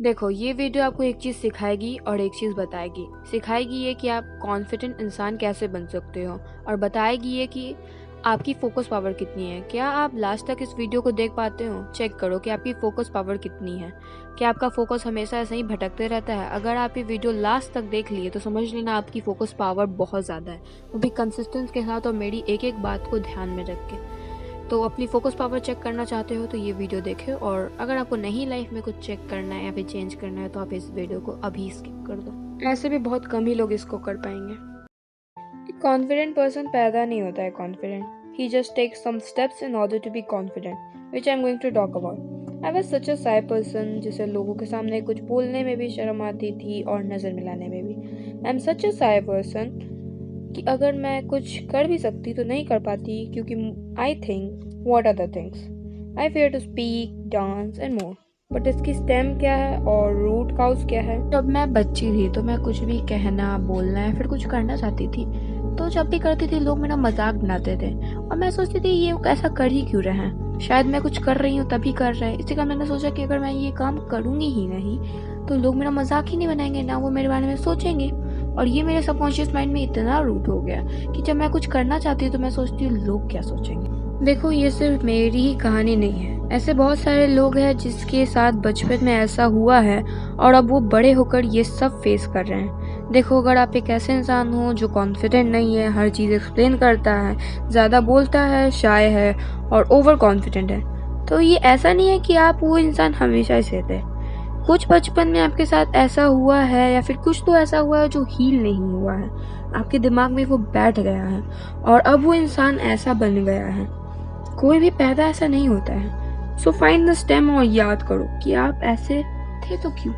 देखो, ये वीडियो आपको एक चीज़ सिखाएगी और एक चीज़ बताएगी। सिखाएगी ये कि आप कॉन्फिडेंट इंसान कैसे बन सकते हो और बताएगी ये कि आपकी फ़ोकस पावर कितनी है। क्या आप लास्ट तक इस वीडियो को देख पाते हो? चेक करो कि आपकी फ़ोकस पावर कितनी है। क्या आपका फ़ोकस हमेशा ऐसे ही भटकते रहता है? अगर आप ये वीडियो लास्ट तक देख लिए तो समझ लेना आपकी फ़ोकस पावर बहुत ज़्यादा है, वो भी कंसिस्टेंस के साथ और मेरी एक-एक बात को ध्यान में रख के। तो अपनी फोकस पावर चेक करना चाहते हो तो ये वीडियो देखें, और अगर आपको नहीं लाइफ में कुछ चेक करना है या फिर चेंज करना है तो आप इस वीडियो को अभी स्किप कर दो। ऐसे भी बहुत कम ही लोग इसको कर पाएंगे। एक कॉन्फिडेंट पर्सन पैदा नहीं होता है कॉन्फिडेंट, ही just takes some steps in order to be confident, which I am going to talk about. I was such a shy person, जिसे लोगों के सामने कुछ बोलने में भी शर्म आती थी और नज़र मिलाने में भी। I am such a shy person कि अगर मैं कुछ कर भी सकती तो नहीं कर पाती, क्योंकि I think what are the things I fear to speak, dance and more. But इसकी स्टेम क्या है और रूट काउज क्या है? जब मैं बच्ची थी तो मैं कुछ भी कहना, बोलना या फिर कुछ करना चाहती थी, तो जब भी करती थी लोग मेरा मजाक बनाते थे और मैं सोचती थी ये ऐसा कर ही क्यों रहे हैं, शायद मैं कुछ कर रही हूँ तभी कर रहे हैं। इसी कारण मैंने सोचा कि अगर मैं ये काम करूँगी ही नहीं तो लोग मेरा मजाक ही नहीं बनाएंगे, ना वो मेरे बारे में सोचेंगे। और ये मेरे सबकॉन्शियस माइंड में इतना रूट हो गया कि जब मैं कुछ करना चाहती हूँ तो मैं सोचती हूँ लोग क्या सोचेंगे। देखो, ये सिर्फ मेरी ही कहानी नहीं है, ऐसे बहुत सारे लोग हैं जिसके साथ बचपन में ऐसा हुआ है और अब वो बड़े होकर ये सब फेस कर रहे हैं। देखो, अगर आप एक ऐसे इंसान हो जो कॉन्फिडेंट नहीं है, हर चीज़ एक्सप्लेन करता है, ज़्यादा बोलता है, शाय है और ओवर कॉन्फिडेंट है, तो ये ऐसा नहीं है कि आप वो इंसान हमेशा ही से थे। कुछ बचपन में आपके साथ ऐसा हुआ है या फिर कुछ तो ऐसा हुआ है जो हील नहीं हुआ है, आपके दिमाग में वो बैठ गया है और अब वो इंसान ऐसा बन गया है। कोई भी पैदा ऐसा नहीं होता है। सो फाइंड द स्टेम और याद करो कि आप ऐसे थे तो क्यों।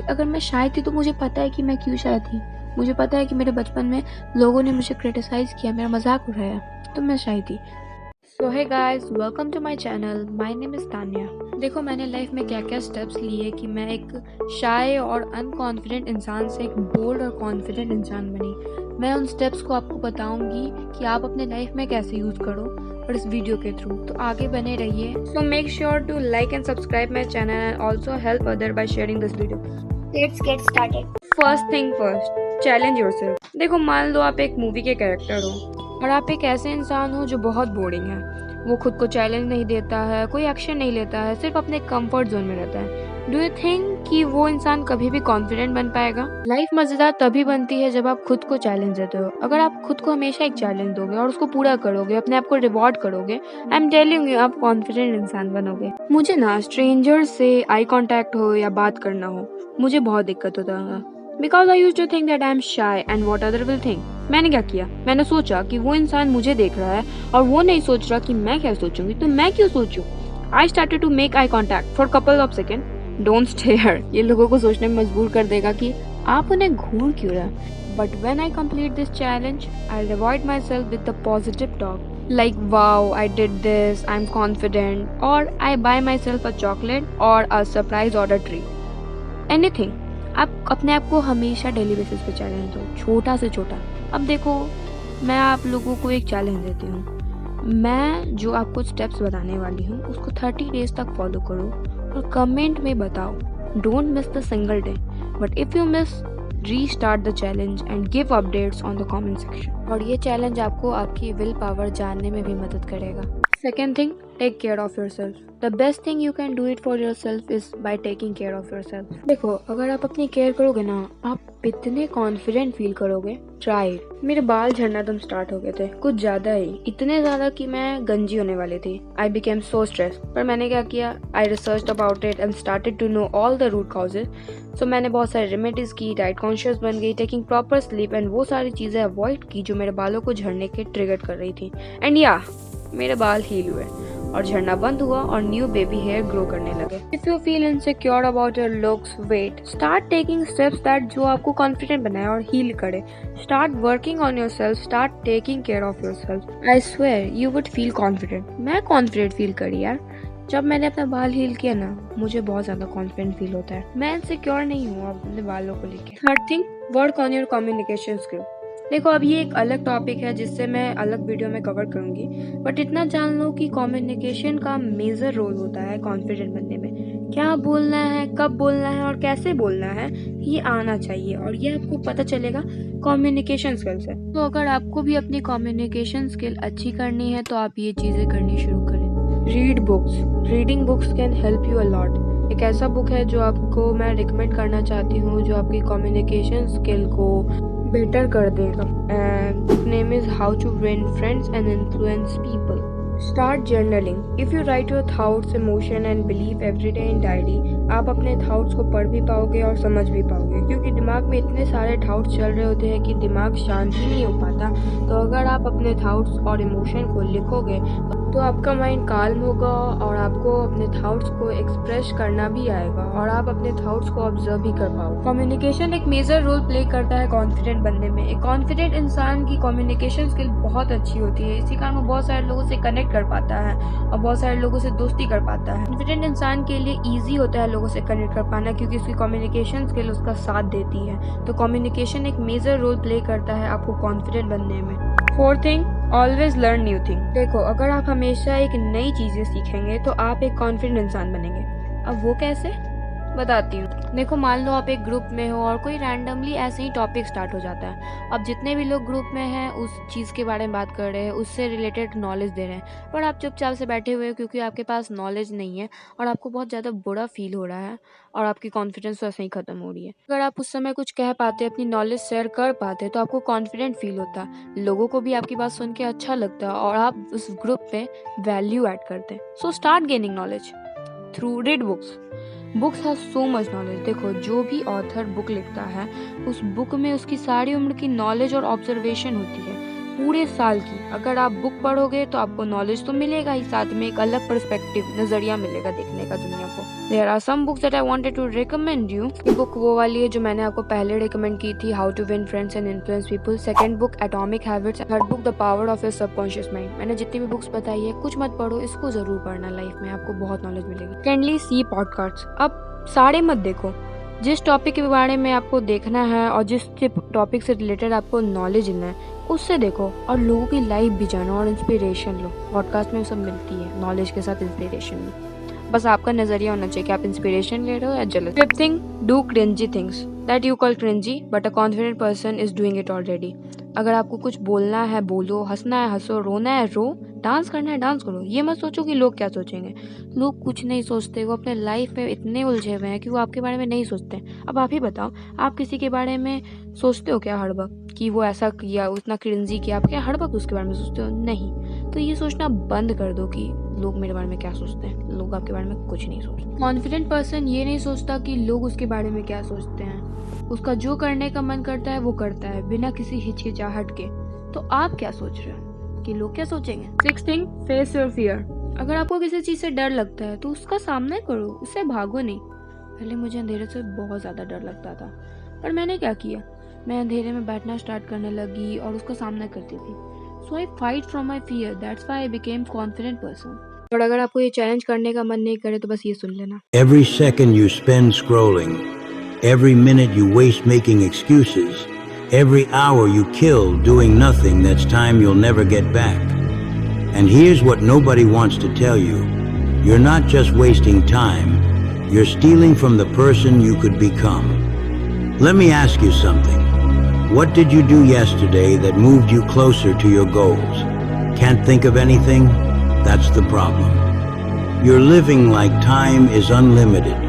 अगर मैं शाय थी तो मुझे पता है कि मैं क्यों शाय थी। मुझे पता है कि मेरे बचपन में लोगों ने मुझे क्रिटिसाइज किया, मेरा मजाक उड़ाया, तो मैं शाय थी। So hey guys, welcome to my channel. My name is Tanya. देखो, मैंने लाइफ में क्या क्या स्टेप्स लिए कि मैं एक शाय और अनकॉन्फिडेंट इंसान से एक बोल्ड और कॉन्फिडेंट इंसान बनी। मैं उन स्टेप्स को आपको बताऊंगी कि आप अपने लाइफ में कैसे यूज़ करो और इस वीडियो के थ्रू। तो आगे बने रहिए। So make sure to like and subscribe my channel and also help other by sharing this video. Let's get started. First thing first, challenge yourself. देखो, मान लो आप एक मूवी के कैरेक्टर हो और आप एक ऐसे इंसान हो जो बहुत बोरिंग है। वो खुद को चैलेंज नहीं देता है, कोई एक्शन नहीं लेता है, सिर्फ अपने कंफर्ट जोन में रहता है। डू यू थिंक कि वो इंसान कभी भी कॉन्फिडेंट बन पाएगा? लाइफ मजेदार तभी बनती है जब आप खुद को चैलेंज देते हो। अगर आप खुद को हमेशा एक चैलेंज दोगे और उसको पूरा करोगे, अपने आप को रिवॉर्ड करोगे, आई एम टेलिंग यू, आप कॉन्फिडेंट इंसान बनोगे। मुझे ना स्ट्रेंजर से आई कांटेक्ट हो या बात करना हो, मुझे बहुत दिक्कत होता है, because I use to think that I am shy and what other will think. मैंने क्या किया, मैंने सोचा कि वो इंसान मुझे देख रहा है और वो नहीं सोच रहा कि मैं क्या सोचूंगी, तो मैं क्यों सोचूं। I started to make eye contact for couple of second. Don't stare, ये लोगों को सोचने में मजबूर कर देगा कि आप उन्हें घूर क्यों रहे। But when I complete this challenge, I reward my self with the positive talk like wow, I did this, I'm confident, or I buy myself a chocolate or a surprise order treat, anything। आप अपने आप को हमेशा daily basis पे challenge दो, छोटा से छोटा। अब देखो, मैं आप लोगों को एक चैलेंज देती हूँ। मैं जो आपको स्टेप्स बताने वाली हूँ उसको 30 डेज तक फॉलो करो और कमेंट में बताओ। Don't miss the single day, but if you miss, restart the challenge and give updates on the comment section. और ये चैलेंज आपको आपकी विल पावर जानने में भी मदद करेगा। Second thing, take care of yourself. The best thing you can do it for yourself is by taking care of yourself. देखो, अगर आप अपनी केयर करोगे ना, आप इतने कॉन्फिडेंट फील करोगे। ट्राई। मेरे बाल झड़ना एकदम स्टार्ट हो गए थे, कुछ ज्यादा ही, इतने ज्यादा कि मैं गंजी होने वाली थी। I became so stress. पर मैंने क्या किया, I research about it and started to know all the root causes. So मैंने बहुत सारे रेमेडीज की, डाइट कॉन्शियस बन गई, टेकिंग प्रॉपर स्लीप एंड वो सारी चीजें अवॉइड की जो मेरे बालों को झड़ने के ट्रिगर कर रही थी। एंड या, मेरे बाल हील हुए और झड़ना बंद हुआ और न्यू बेबी हेयर ग्रो करने लगे। If you feel insecure about your looks, weight, start taking steps that जो आपको कॉन्फिडेंट बनाए और हील करे। Start working on yourself, start taking care of yourself. I swear you would feel confident. मैं confident feel करी यार, जब मैंने अपना बाल हील किया ना, मुझे बहुत ज्यादा कॉन्फिडेंट फील होता है। मैं इनसिक्योर नहीं हूँ अब अपने बालों को लेकर। Third thing, work on your communication skill. देखो, अब ये एक अलग टॉपिक है जिससे मैं अलग वीडियो में कवर करूंगी, बट इतना जान लो कि कम्युनिकेशन का मेजर रोल होता है कॉन्फिडेंट बनने में। क्या बोलना है, कब बोलना है और कैसे बोलना है, ये आना चाहिए और ये आपको पता चलेगा कम्युनिकेशन स्किल से। तो अगर आपको भी अपनी कम्युनिकेशन स्किल अच्छी करनी है तो आप ये चीज़ें करनी शुरू करें। Read books. Reading books can help you a lot. एक ऐसा बुक है जो आपको मैं रिकमेंड करना चाहती हूँ जो आपकी कम्युनिकेशन स्किल को बेटर कर देगा। And book name is how to win friends and influence people. Start journaling. If you write your thoughts, emotion and belief every day in diary, आप अपने थाउट्स को पढ़ भी पाओगे और समझ भी पाओगे, क्योंकि दिमाग में इतने सारे थाउट्स चल रहे होते हैं कि दिमाग शांत ही नहीं हो पाता। तो अगर आप अपने थाउट्स और इमोशन को लिखोगे तो आपका माइंड काल्म होगा और आपको अपने थाउट्स को एक्सप्रेस करना भी आएगा और आप अपने थाउट्स को ऑब्जर्व भी कर पाओगे। कम्युनिकेशन एक मेजर रोल प्ले करता है कॉन्फिडेंट बनने में। एक कॉन्फिडेंट इंसान की कम्युनिकेशन स्किल बहुत अच्छी होती है, इसी कारण वो बहुत सारे लोगों से कनेक्ट कर पाता है और बहुत सारे लोगों से दोस्ती कर पाता है। कॉन्फिडेंट इंसान के लिए ईजी होता है लोगों से कनेक्ट कर पाना, क्योंकि उसकी कम्युनिकेशन स्किल उसका साथ देती है। तो कम्युनिकेशन एक मेजर रोल प्ले करता है आपको कॉन्फिडेंट बनने में। Fourth thing, always learn new thing. देखो, अगर आप हमेशा एक नई चीज़ें सीखेंगे तो आप एक कॉन्फिडेंट इंसान बनेंगे। अब वो कैसे, बताती हूँ। देखो, मान लो आप एक ग्रुप में हो और कोई रैंडमली ऐसे ही टॉपिक स्टार्ट हो जाता है। अब जितने भी लोग ग्रुप में हैं उस चीज़ के बारे में बात कर रहे हैं, उससे रिलेटेड नॉलेज दे रहे हैं, पर आप चुपचाप से बैठे हुए हो क्योंकि आपके पास नॉलेज नहीं है और आपको बहुत ज़्यादा बुरा फील हो रहा है और आपकी कॉन्फिडेंस तो ऐसे ही ख़त्म हो रही है। अगर आप उस समय कुछ कह पाते, अपनी नॉलेज शेयर कर पाते, तो आपको कॉन्फिडेंट फील होता, लोगों को भी आपकी बात सुन के अच्छा लगता और आप उस ग्रुप पे वैल्यू ऐड करते। So start gaining knowledge through read books. Books have so much knowledge. देखो, जो भी ऑथर बुक लिखता है उस बुक में उसकी सारी उम्र की नॉलेज और ऑब्जर्वेशन होती है, पूरे साल की। अगर आप बुक पढ़ोगे तो आपको नॉलेज तो मिलेगा ही, साथ में एक अलग पर्सपेक्टिव, नजरिया मिलेगा देखने का दुनिया को। There are some books that I wanted to recommend you. ये बुक वो वाली है जो मैंने आपको पहले रिकमेंड की थी, how to win friends and influence people. Second book atomic habits. Third book the power of your subconscious mind. मैंने जितनी भी बुक्स बताई है, कुछ मत पढ़ो, इसको जरूर पढ़ना, लाइफ में आपको बहुत नॉलेज मिलेगी। सेकेंडली, सी पॉडकास्ट। अब सारे मत देखो, जिस टॉपिक के बारे में आपको देखना है और जिस टॉपिक से रिलेटेड आपको नॉलेज लेना है उससे देखो और लोगों की लाइफ भी जानो और इंस्पिरेशन लो। पॉडकास्ट में सब मिलती है, नॉलेज के साथ इंस्पिरेशन भी। बस आपका नजरिया होना चाहिए कि आप इंस्पिरेशन ले रहे हो या jealous. Fifth thing, do cringy things that you call cringy but a confident person is doing it already. अगर आपको कुछ बोलना है बोलो, हंसना है हंसो, रोना है रो, डांस करना है डांस करो। ये मत सोचो कि लोग क्या सोचेंगे। लोग कुछ नहीं सोचते, वो अपने लाइफ में इतने उलझे हुए हैं कि वो आपके बारे में नहीं सोचते। अब आप ही बताओ, आप किसी के बारे में सोचते हो क्या हर वक्त कि वो ऐसा किया, उतना क्रिंजी किया? आप क्या हर वक्त उसके बारे में सोचते हो? नहीं। तो ये सोचना बंद कर दो कि लोग मेरे बारे में क्या सोचते हैं। लोग आपके बारे में कुछ नहीं सोचते। कॉन्फिडेंट पर्सन ये नहीं सोचता कि लोग उसके बारे में क्या सोचते हैं। उसका जो करने का मन करता है वो करता है, बिना किसी हिचकिचाहट के। तो आप क्या सोच रहे हो कि लोग क्या सोचेंगे? Sixth thing, face your fear. अगर आपको किसी चीज़ से डर लगता है तो उसका सामना करो, उससे भागो नहीं। पहले मुझे अंधेरे से बहुत ज़्यादा डर लगता था, पर मैंने क्या किया, मैं अंधेरे में बैठना स्टार्ट करने लगी और उसका सामना करती थी। So I fight from my fear, that's why I became confident person. और अगर आपको ये चैलेंज करने का मन नहीं करे तो बस ये सुन लेना। Every second you spend scrolling, every minute you waste making excuses, every hour you kill doing nothing, that's time you'll never get back. And here's what nobody wants to tell you. You're not just wasting time, you're stealing from the person you could become. Let me ask you something. What did you do yesterday that moved you closer to your goals? Can't think of anything? That's the problem. You're living like time is unlimited,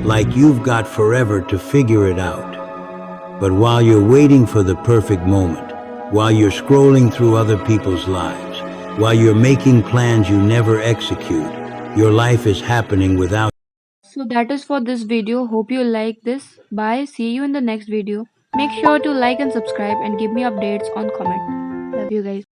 like you've got forever to figure it out. But while you're waiting for the perfect moment, while you're scrolling through other people's lives, while you're making plans you never execute, your life is happening without. So that is for this video. Hope you like this. Bye. See you in the next video. Make sure to like and subscribe and give me updates on comment. Love you guys.